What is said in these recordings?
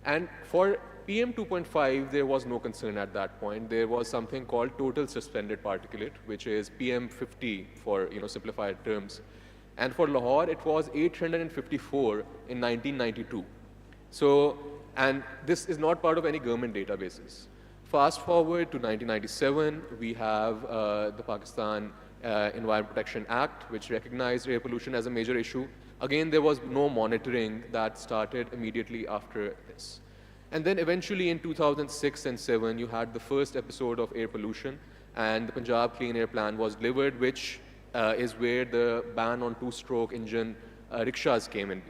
And for PM 2.5, there was no concern at that point. There was something called total suspended particulate, which is PM 50 for simplified terms. And for Lahore, it was 854 in 1992. So, and this is not part of any government databases. Fast forward to 1997, we have the Pakistan Environment Protection Act, which recognized air pollution as a major issue. Again, there was no monitoring that started immediately after this. And then eventually in 2006 and 7, you had the first episode of air pollution, and the Punjab Clean Air Plan was delivered, which is where the ban on two-stroke engine rickshaws came in.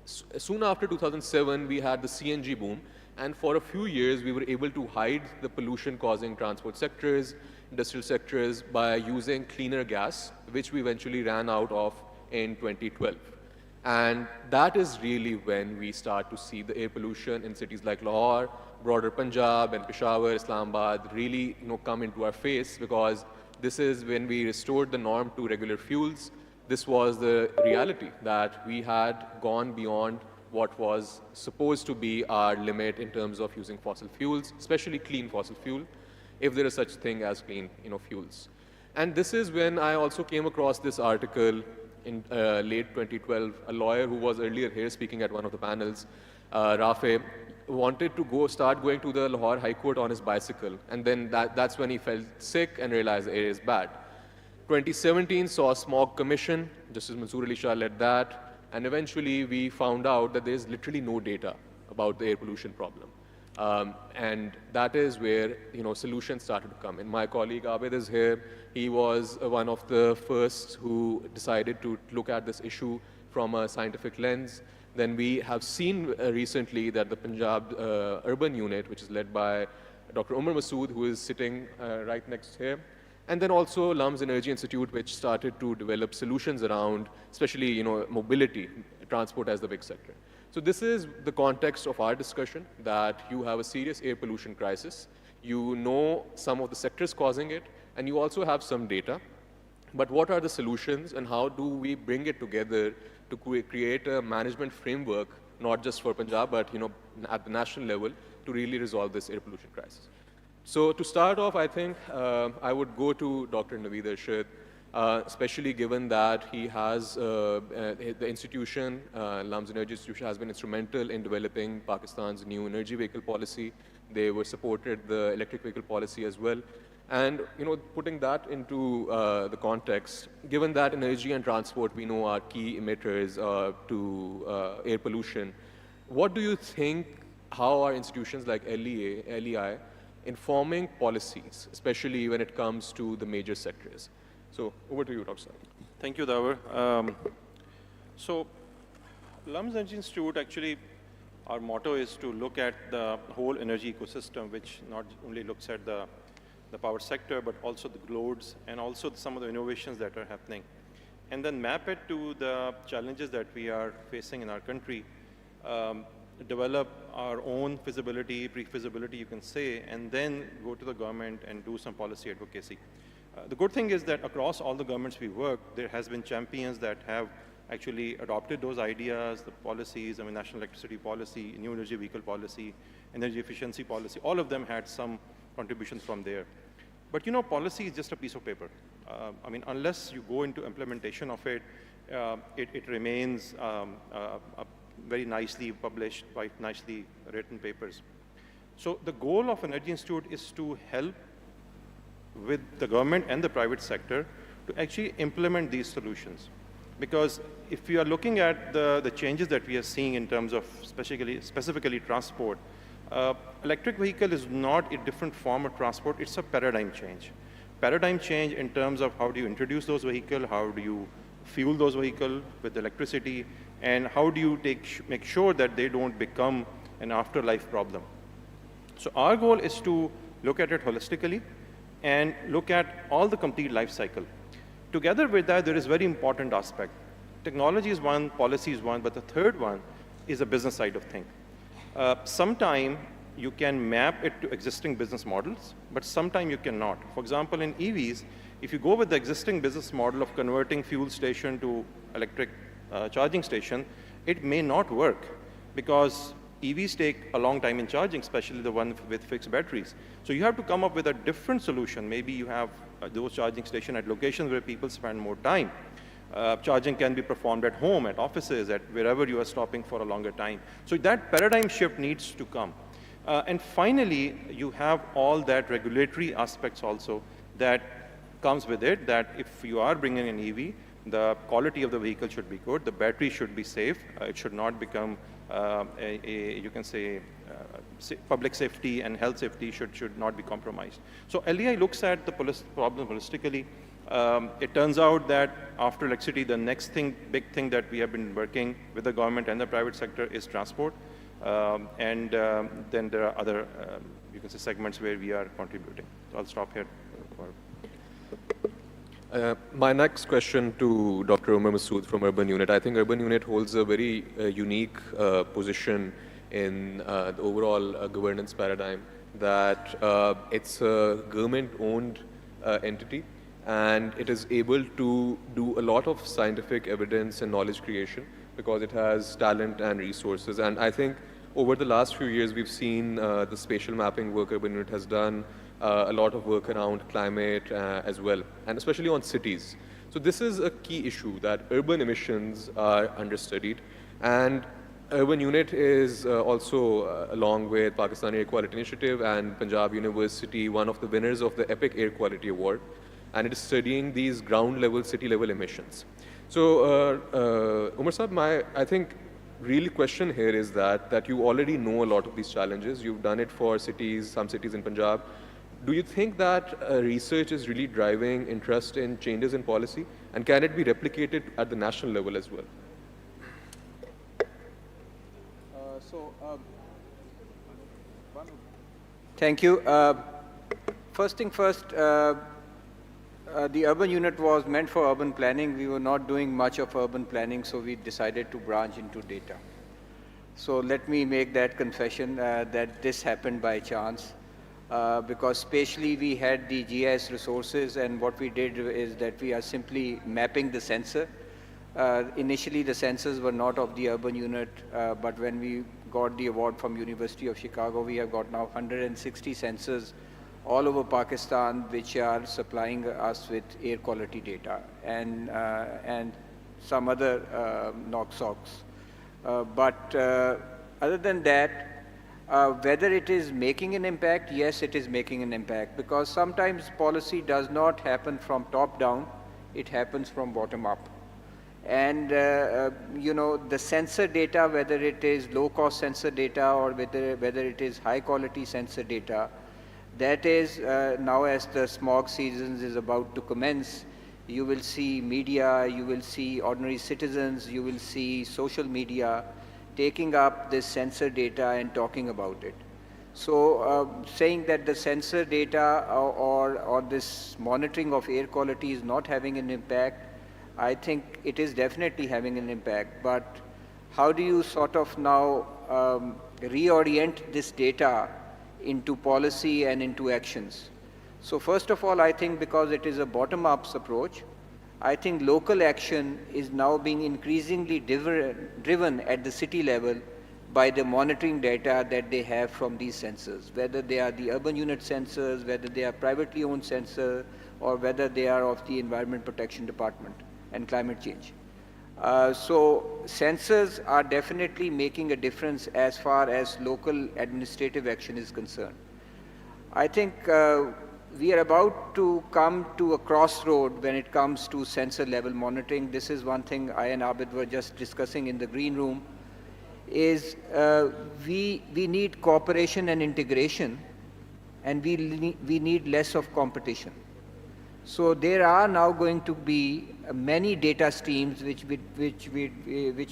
Soon after 2007, we had the CNG boom, and for a few years, we were able to hide the pollution-causing transport sectors, industrial sectors, by using cleaner gas, which we eventually ran out of in 2012. And that is really when we start to see the air pollution in cities like Lahore, broader Punjab and Peshawar, Islamabad really come into our face, because this is when we restored the norm to regular fuels. This was the reality, that we had gone beyond what was supposed to be our limit in terms of using fossil fuels, especially clean fossil fuel, if there is such thing as clean fuels. And this is when I also came across this article in late 2012. A lawyer who was earlier here speaking at one of the panels, Rafe, wanted to start going to the Lahore High Court on his bicycle. And then that's when he felt sick and realized the air is bad. 2017 saw a smog commission. Justice Mansoor Ali Shah led that. And eventually we found out that there's literally no data about the air pollution problem. And that is where solutions started to come in. My colleague Abid is here. He was one of the first who decided to look at this issue from a scientific lens. Then we have seen recently that the Punjab Urban Unit, which is led by Dr. Omar Masood, who is sitting right next here, and then also LUMS Energy Institute, which started to develop solutions around, especially mobility, transport as the big sector. So this is the context of our discussion, that you have a serious air pollution crisis. You know some of the sectors causing it, and you also have some data. But what are the solutions, and how do we bring it together to create a management framework, not just for Punjab, but at the national level, to really resolve this air pollution crisis? So to start off, I think I would go to Dr. Naveed Arshad, especially given that he has the institution, LUMS Energy Institution, has been instrumental in developing Pakistan's new energy vehicle policy. They were supported the electric vehicle policy as well. And putting that into the context, given that energy and transport we know are key emitters to air pollution, what do you think, how are institutions like LEI informing policies, especially when it comes to the major sectors? So over to you, Dr. Saad. Thank you, Dawar. So LUMS Energy Institute, actually, our motto is to look at the whole energy ecosystem, which not only looks at the power sector, but also the loads and also some of the innovations that are happening. And then map it to the challenges that we are facing in our country, develop our own feasibility, pre-feasibility, you can say, and then go to the government and do some policy advocacy. The good thing is that across all the governments we work, there has been champions that have actually adopted those ideas, the policies, national electricity policy, new energy vehicle policy, energy efficiency policy, all of them had some contributions from there. But policy is just a piece of paper. Unless you go into implementation of it, it remains very nicely published, quite nicely written papers. So the goal of Energy Institute is to help with the government and the private sector to actually implement these solutions. Because if you are looking at the changes that we are seeing in terms of specifically transport, electric vehicle is not a different form of transport, it's a paradigm change. Paradigm change in terms of how do you introduce those vehicles, how do you fuel those vehicles with electricity, and how do you make sure that they don't become an afterlife problem. So our goal is to look at it holistically and look at all the complete life cycle. Together with that, there is very important aspect. Technology is one, policy is one, but the third one is the business side of things. Sometime you can map it to existing business models, but sometime you cannot. For example, in EVs, if you go with the existing business model of converting fuel station to electric charging station, it may not work because EVs take a long time in charging, especially the one with fixed batteries. So you have to come up with a different solution. Maybe you have those charging stations at locations where people spend more time. Charging can be performed at home, at offices, at wherever you are stopping for a longer time. So that paradigm shift needs to come. And finally, you have all that regulatory aspects also that comes with it, that if you are bringing an EV, the quality of the vehicle should be good, the battery should be safe, it should not become you can say, public safety and health safety should not be compromised. So LEI looks at the problem holistically. It turns out that after electricity, the next big thing that we have been working with the government and the private sector is transport. And then there are other, you can say, segments where we are contributing. So I'll stop here. My next question to Dr. Omar Masood from Urban Unit. I think Urban Unit holds a very unique position in the overall governance paradigm, that it's a government-owned entity, and it is able to do a lot of scientific evidence and knowledge creation because it has talent and resources. And I think over the last few years, we've seen the spatial mapping work Urban Unit has done, a lot of work around climate as well, and especially on cities. So this is a key issue, that urban emissions are understudied, and Urban Unit is also, along with Pakistani Air Quality Initiative and Punjab University, one of the winners of the EPIC Air Quality Award, and it is studying these ground-level, city-level emissions. So, Omar Saab, I think really question here is that you already know a lot of these challenges. You've done it for cities, some cities in Punjab. Do you think that research is really driving interest in changes in policy, and can it be replicated at the national level as well? Thank you. First thing first, the urban unit was meant for urban planning. We were not doing much of urban planning, so we decided to branch into data. So let me make that confession that this happened by chance. Because spatially we had the GIS resources, and what we did is that we are simply mapping the sensor. Initially the sensors were not of the urban unit, but when we got the award from University of Chicago, we have got now 160 sensors all over Pakistan which are supplying us with air quality data and some other NOx-SOx. But other than that, whether it is making an impact, yes, it is making an impact, because sometimes policy does not happen from top down, it happens from bottom up. And you know, the sensor data, whether it is low-cost sensor data or whether it is high-quality sensor data, that is now as the smog seasons is about to commence, you will see media, you will see ordinary citizens, you will see social media taking up this sensor data and talking about it. So saying that the sensor data or this monitoring of air quality is not having an impact, I think it is definitely having an impact. But how do you sort of now reorient this data into policy and into actions? So first of all, I think because it is a bottom-up approach, I think local action is now being increasingly driven at the city level by the monitoring data that they have from these sensors, whether they are the urban unit sensors, whether they are privately owned sensors, or whether they are of the Environment Protection Department and climate change. So sensors are definitely making a difference as far as local administrative action is concerned. I think we are about to come to a crossroad when it comes to sensor level monitoring. This is one thing I and Abid were just discussing in the green room, is we need cooperation and integration, and we need less of competition. So there are now going to be many data streams which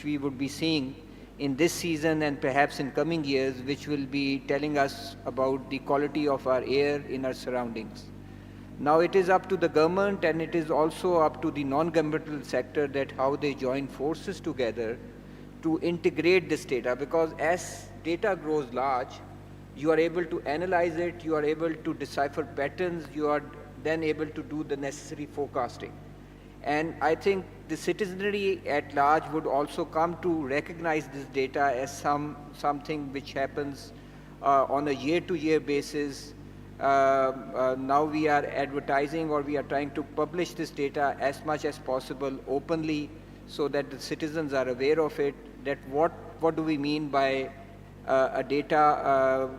we would be seeing in this season and perhaps in coming years, which will be telling us about the quality of our air in our surroundings. Now it is up to the government, and it is also up to the non-governmental sector that how they join forces together to integrate this data, because as data grows large, you are able to analyze it, you are able to decipher patterns, you are then able to do the necessary forecasting. And I think the citizenry at large would also come to recognize this data as something which happens on a year-to-year basis. Now we are advertising, or we are trying to publish this data as much as possible openly, so that the citizens are aware of it, that what do we mean by a data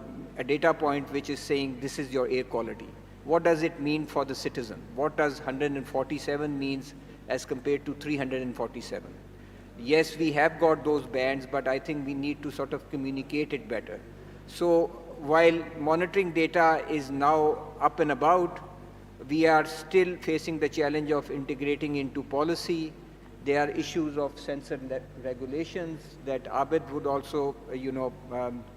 point which is saying this is your air quality. What does it mean for the citizen? What does 147 means as compared to 347? Yes, we have got those bands, but I think we need to sort of communicate it better. So while monitoring data is now up and about, we are still facing the challenge of integrating into policy. There are issues of sensor regulations that Abid would also,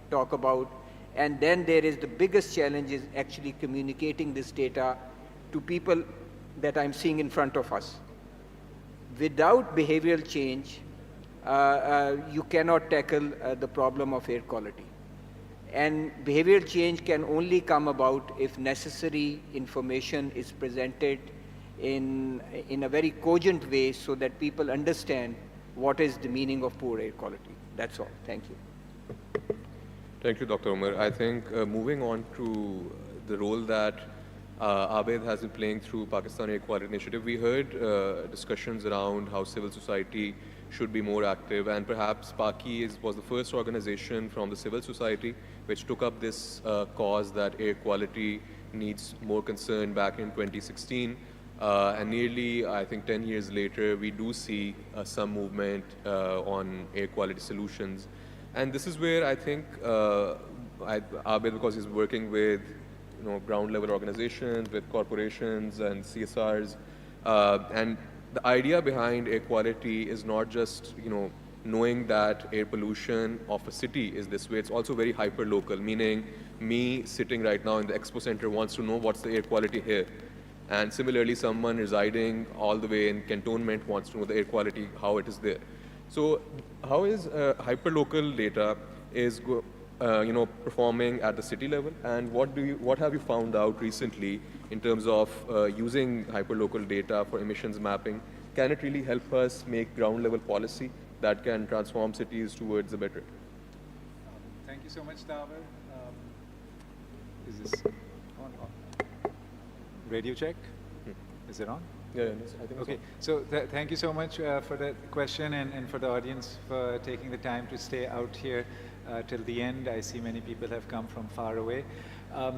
talk about. And then there is the biggest challenge is actually communicating this data to people that I'm seeing in front of us. Without behavioral change, you cannot tackle the problem of air quality. And behavioral change can only come about if necessary information is presented in a very cogent way, so that people understand what is the meaning of poor air quality. That's all. Thank you. Thank you, Dr. Omar. I think moving on to the role that Abid has been playing through Pakistan Air Quality Initiative, we heard discussions around how civil society should be more active, and perhaps Paki was the first organization from the civil society which took up this cause that air quality needs more concern back in 2016. And nearly, I think, 10 years later, we do see some movement on air quality solutions. And this is where I think Abid, because he's working with ground level organizations, with corporations and CSRs, and the idea behind air quality is not just knowing that air pollution of a city is this way. It's also very hyper-local, meaning me sitting right now in the Expo Centre wants to know what's the air quality here. And similarly, someone residing all the way in Cantonment wants to know the air quality, how it is there. So how is hyperlocal data is performing at the city level, and what have you found out recently in terms of using hyperlocal data for emissions mapping? Can it really help us make ground level policy that can transform cities towards a better? Thank you so much, Dawar. Is this on? Radio check? Is it on? Yeah, I think okay. So thank you so much for the question, and for the audience for taking the time to stay out here till the end. I see many people have come from far away.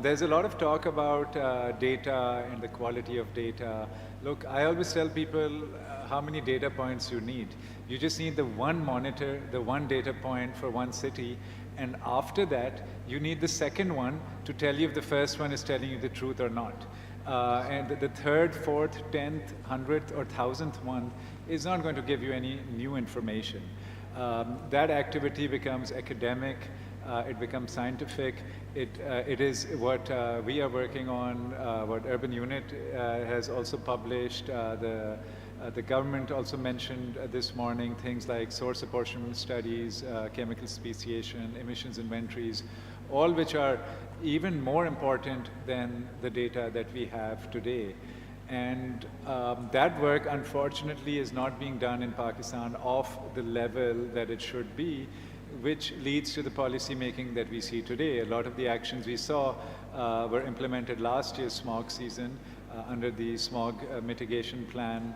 There's a lot of talk about data and the quality of data. Look, I always tell people how many data points you need. You just need the one monitor, the one data point for one city, and after that, you need the second one to tell you if the first one is telling you the truth or not. And the third, fourth, 10th, 100th, or 1000th one is not going to give you any new information. That activity becomes academic, it becomes scientific. It is what we are working on, what Urban Unit has also published. The government also mentioned this morning things like source apportionment studies, chemical speciation, emissions inventories, all which are even more important than the data that we have today. And that work, unfortunately, is not being done in Pakistan off the level that it should be, which leads to the policy making that we see today. A lot of the actions we saw were implemented last year's smog season under the smog mitigation plan,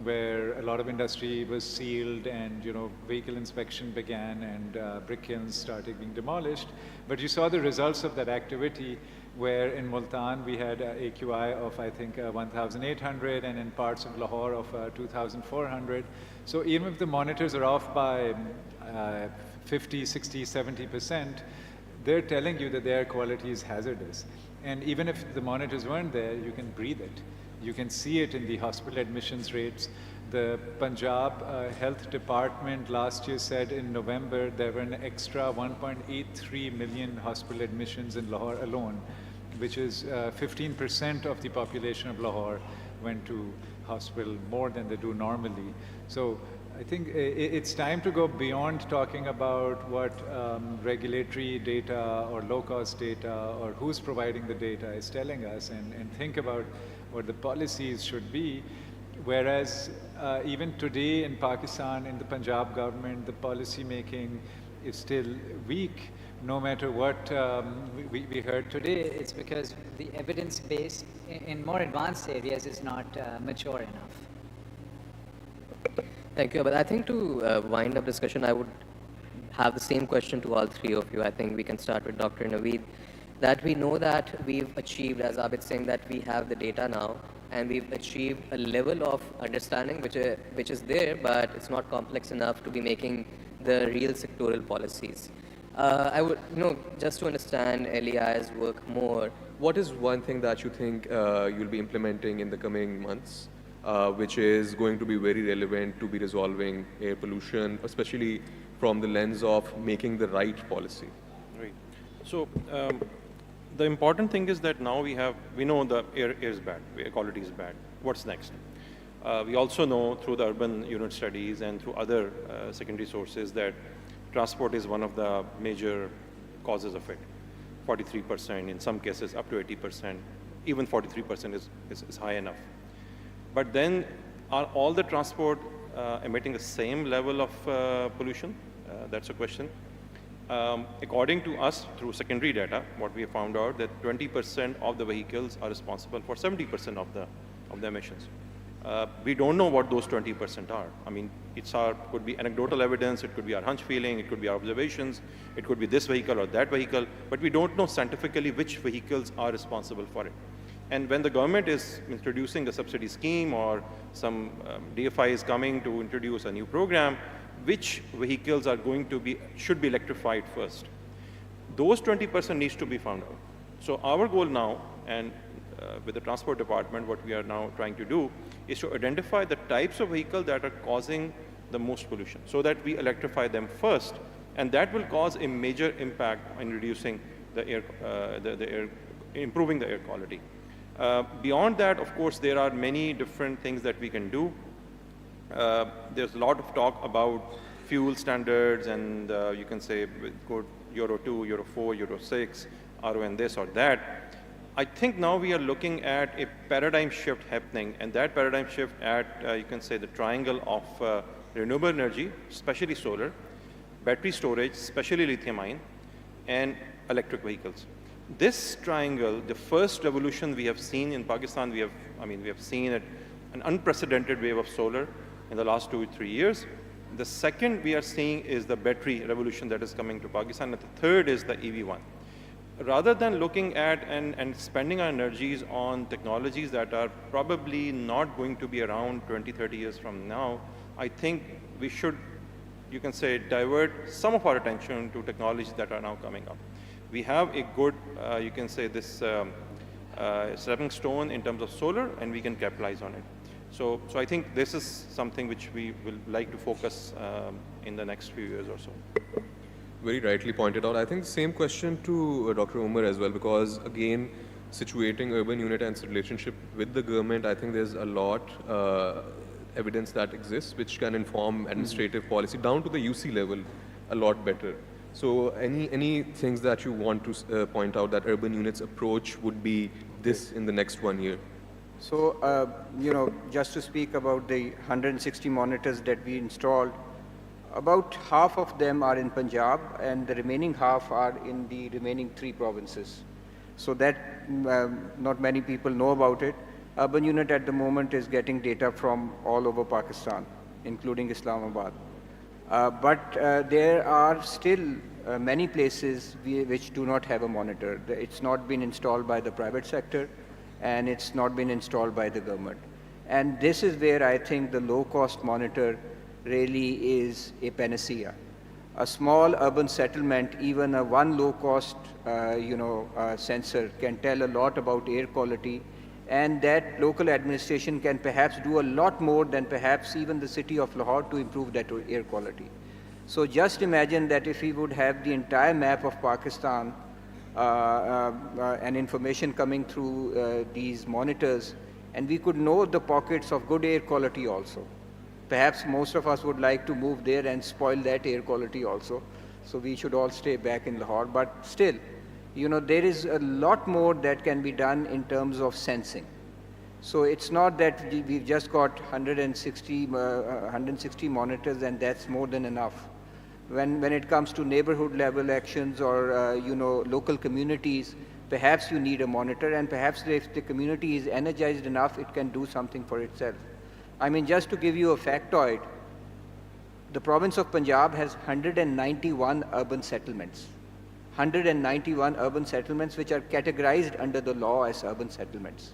where a lot of industry was sealed, and vehicle inspection began, and brick kilns started being demolished. But you saw the results of that activity, where in Multan we had AQI of, I think, 1,800, and in parts of Lahore of 2,400. So even if the monitors are off by 50, 60, 70%, they're telling you that the air quality is hazardous. And even if the monitors weren't there, you can breathe it. You can see it in the hospital admissions rates. The Punjab Health Department last year said in November there were an extra 1.83 million hospital admissions in Lahore alone, which is 15% of the population of Lahore went to hospital, more than they do normally. So I think it's time to go beyond talking about what regulatory data or low-cost data or who's providing the data is telling us, and think about what the policies should be. Whereas even today in Pakistan, in the Punjab government, the policy making is still weak, no matter what we heard today. It's because the evidence base in more advanced areas is not mature enough. Thank you. But I think to wind up discussion, I would have the same question to all three of you. I think we can start with Dr. Naveed. That we know that we've achieved, as Abid saying, that we have the data now, and we've achieved a level of understanding which is there, but it's not complex enough to be making the real sectoral policies. I would, just to understand LEI's work more, What is one thing that you think you'll be implementing in the coming months, which is going to be very relevant to be resolving air pollution, especially from the lens of making the right policy? Right. So the important thing is that now we know the air is bad, air quality is bad. What's next? We also know through the urban unit studies and through other secondary sources that transport is one of the major causes of it. 43%, in some cases up to 80%, even 43% is high enough. But then are all the transport emitting the same level of pollution? That's a question. According to us, through secondary data, what we have found out that 20% of the vehicles are responsible for 70% of the emissions. We don't know what those 20% are. I mean, could be anecdotal evidence, it could be our hunch feeling, it could be our observations, it could be this vehicle or that vehicle, but we don't know scientifically which vehicles are responsible for it. And when the government is introducing a subsidy scheme or some DFI is coming to introduce a new program, which vehicles should be electrified first? Those 20% needs to be found out. So our goal now, and with the transport department, what we are now trying to do is to identify the types of vehicles that are causing the most pollution so that we electrify them first, and that will cause a major impact in reducing the air, improving the air quality. Beyond that, of course, there are many different things that we can do. There's a lot of talk about fuel standards, and you can say code Euro 2, Euro 4, Euro 6, RON this or that. I think now we are looking at a paradigm shift happening, and that paradigm shift at, you can say, the triangle of renewable energy, especially solar, battery storage, especially lithium-ion, and electric vehicles. This triangle, the first revolution we have seen in Pakistan, we have seen an unprecedented wave of solar in the last 2 or 3 years. The second we are seeing is the battery revolution that is coming to Pakistan, and the third is the EV one. Rather than looking at and spending our energies on technologies that are probably not going to be around 20, 30 years from now, I think we should, you can say, divert some of our attention to technologies that are now coming up. We have a good, you can say, this stepping stone in terms of solar, and we can capitalize on it. So I think this is something which we will like to focus in the next few years or so. Very rightly pointed out. I think the same question to Dr. Omar as well, because again, situating urban unit and its relationship with the government, I think there's a lot evidence that exists which can inform administrative policy down to the UC level a lot better. So any things that you want to point out that urban units approach would be this in the next 1 year? So, just to speak about the 160 monitors that we installed, about half of them are in Punjab, and the remaining half are in the remaining 3 provinces. So that not many people know about it. Urban unit at the moment is getting data from all over Pakistan, including Islamabad. But there are still many places which do not have a monitor. It's not been installed by the private sector, and it's not been installed by the government. And this is where I think the low-cost monitor really is a panacea. A small urban settlement, even a one low-cost sensor can tell a lot about air quality, and that local administration can perhaps do a lot more than perhaps even the city of Lahore to improve that air quality. So just imagine that if we would have the entire map of Pakistan and information coming through these monitors, and we could know the pockets of good air quality also. Perhaps most of us would like to move there and spoil that air quality also. So we should all stay back in Lahore. But still, there is a lot more that can be done in terms of sensing. So it's not that we've just got 160 monitors and that's more than enough. When it comes to neighborhood level actions or local communities, perhaps you need a monitor, and perhaps if the community is energized enough, it can do something for itself. I mean, just to give you a factoid, the province of Punjab has 191 urban settlements. 191 urban settlements which are categorized under the law as urban settlements.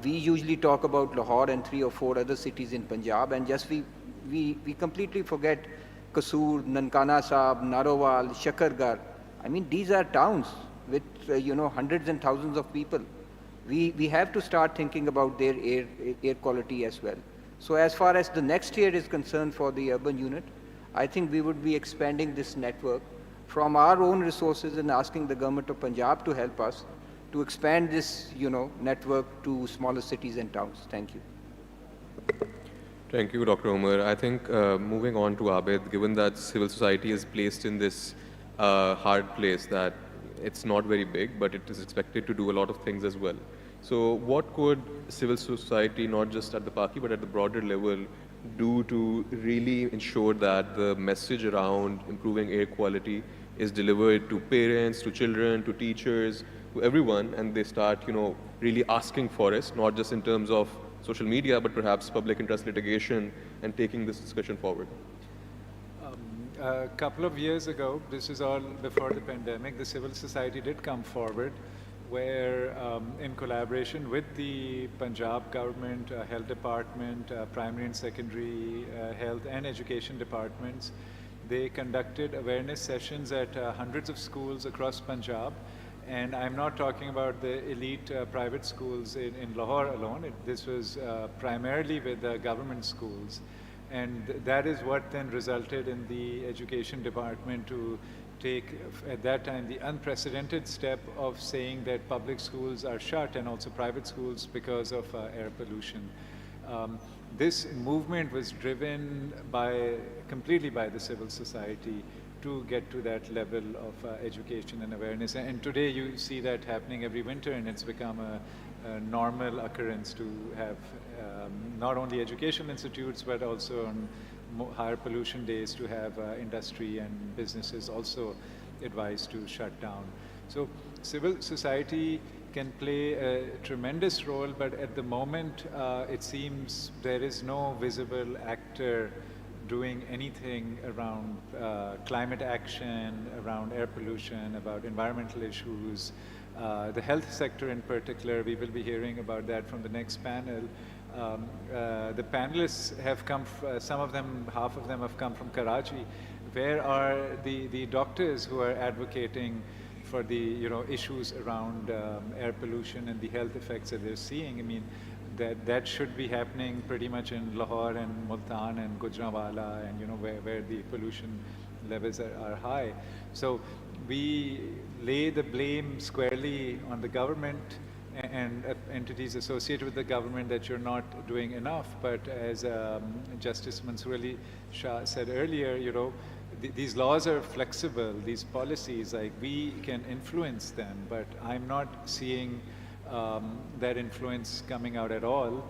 We usually talk about Lahore and 3 or 4 other cities in Punjab, and just we completely forget Kasur, Nankana Sahib, Narowal, Shakargarh. I mean, these are towns with hundreds and thousands of people. We have to start thinking about their air quality as well. So as far as the next year is concerned for the urban unit, I think we would be expanding this network from our own resources and asking the government of Punjab to help us to expand this network to smaller cities and towns. Thank you. Thank you, Dr. Omar. I think moving on to Abid, given that civil society is placed in this hard place that it's not very big, but it is expected to do a lot of things as well. So what could civil society, not just at the Paki, but at the broader level, do to really ensure that the message around improving air quality is delivered to parents, to children, to teachers, to everyone, and they start, really asking for it, not just in terms of social media, but perhaps public interest litigation, and taking this discussion forward? A couple of years ago, this is all before the pandemic, the civil society did come forward where in collaboration with the Punjab government, health department, primary and secondary health and education departments, they conducted awareness sessions at hundreds of schools across Punjab. And I'm not talking about the elite private schools in Lahore alone. This was primarily with the government schools. And that is what then resulted in the education department to take, at that time, the unprecedented step of saying that public schools are shut and also private schools because of air pollution. This movement was driven completely by the civil society to get to that level of education and awareness. And today you see that happening every winter, and it's become a normal occurrence to have not only educational institutes, but also on higher pollution days to have industry and businesses also advised to shut down. So civil society can play a tremendous role, but at the moment it seems there is no visible actor doing anything around climate action, around air pollution, about environmental issues. The health sector in particular, we will be hearing about that from the next panel. The panelists have come, some of them, half of them have come from Karachi. Where are the doctors who are advocating for the issues around air pollution and the health effects that they're seeing? I mean, that should be happening pretty much in Lahore and Multan and Gujranwala and where the pollution levels are high. So we lay the blame squarely on the government and entities associated with the government that you're not doing enough. But as Justice Mansoor Ali Shah said earlier, these laws are flexible, these policies, like we can influence them, but I'm not seeing that influence coming out at all,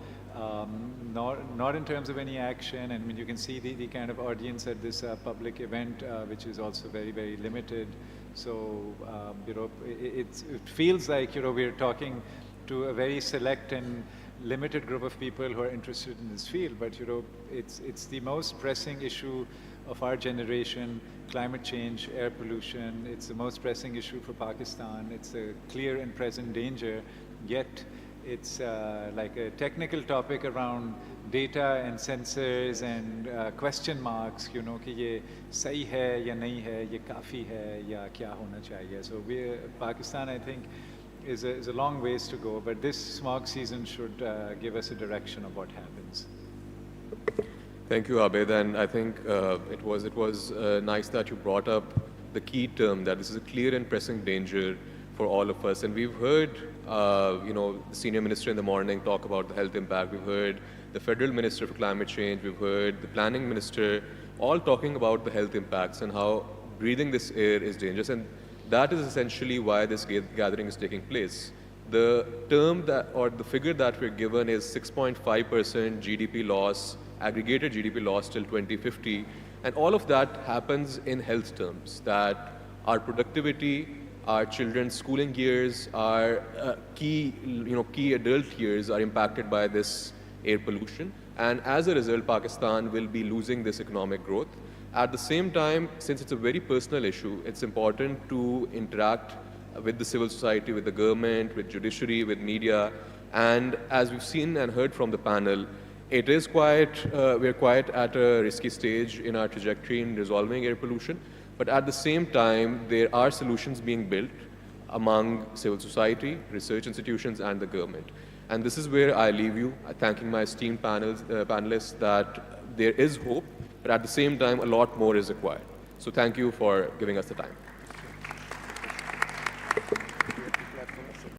not in terms of any action. And I mean, you can see the kind of audience at this public event, which is also very, very limited. So, it feels like, we're talking to a very select and limited group of people who are interested in this field, but, it's the most pressing issue of our generation: climate change, air pollution. It's the most pressing issue for Pakistan. It's a clear and present danger, yet it's like a technical topic around data and sensors and question marks, कि ये सही है या नहीं है, ये काफ़ी है या क्या होना चाहिए. So Pakistan, I think, is a long ways to go, but this smog season should give us a direction of what happens. Thank you, Abid, and I think it was nice that you brought up the key term, that this is a clear and pressing danger for all of us. And we've heard, the senior minister in the morning talk about the health impact. We've heard the federal minister for climate change. We've heard the planning minister, all talking about the health impacts and how breathing this air is dangerous. And that is essentially why this gathering is taking place. The term that, or the figure that we're given is 6.5% GDP loss, aggregated GDP loss till 2050. And all of that happens in health terms, that our productivity, our children's schooling years, our key adult years are impacted by this air pollution. And as a result, Pakistan will be losing this economic growth. At the same time, since it's a very personal issue, it's important to interact with the civil society, with the government, with judiciary, with media. And as we've seen and heard from the panel, it is we're quite at a risky stage in our trajectory in resolving air pollution. But at the same time, there are solutions being built among civil society, research institutions, and the government. And this is where I leave you, thanking my esteemed panelists that there is hope, but at the same time, a lot more is required. So thank you for giving us the time.